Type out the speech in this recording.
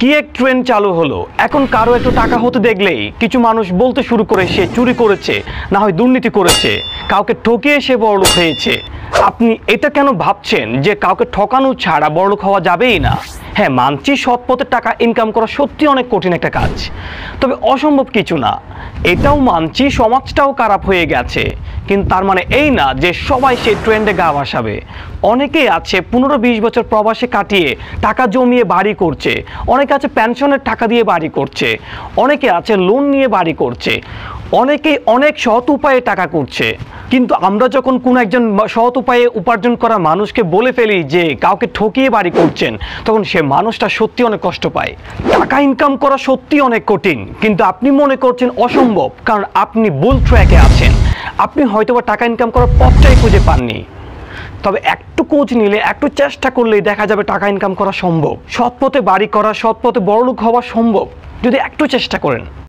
কি এক ট্রেন্ড চালু হলো, এখন কারো একটু টাকা হতে দেখলেই কিছু মানুষ বলতে শুরু করে সে চুরি করেছে, না হয় দুর্নীতি করেছে, কাউকে ঠকিয়ে সে বড়লোক হয়েছে। আপনি এটা কেন ভাবছেন যে কাউকে ঠকানো ছাড়া বড়লোক হওয়া যাবেই না? হ্যাঁ, মানছি সৎ পথে টাকা ইনকাম করা সত্যি অনেক কঠিন একটা কাজ, তবে অসম্ভব কিছু না। এটাও মানছি সমাজটাও খারাপ হয়ে গেছে, কিন্তু তার মানে এই না যে সবাই সেই ট্রেন্ডে গা ভাসাবে। অনেকেই আছে 15-20 বছর প্রবাসে কাটিয়ে টাকা জমিয়ে বাড়ি করছে, অনেকে আছে পেনশনের টাকা দিয়ে বাড়ি করছে, অনেকে আছে লোন নিয়ে বাড়ি করছে, অনেকেই অনেক সৎ উপায়ে টাকা করছে। কিন্তু আমরা যখন কোনো একজন সৎ উপায়ে উপার্জন করা মানুষকে বলে ফেলি যে কাউকে ঠকিয়ে বাড়ি করছেন, তখন সে মানুষটা সত্যি অনেক কষ্ট পায়। টাকা ইনকাম করা সত্যি অনেক কঠিন, কিন্তু আপনি মনে করছেন অসম্ভব, কারণ আপনি ভুল ট্র্যাকে আছেন। আপনি হয়তোবা টাকা ইনকাম করার পথটাই খুঁজে পাননি। তবে একটু খোঁজ নিলে, একটু চেষ্টা করলেই দেখা যাবে টাকা ইনকাম করা সম্ভব। সৎ পথে বাড়ি করা, সৎ পথে বড়লোক হওয়া সম্ভব, যদি একটু চেষ্টা করেন।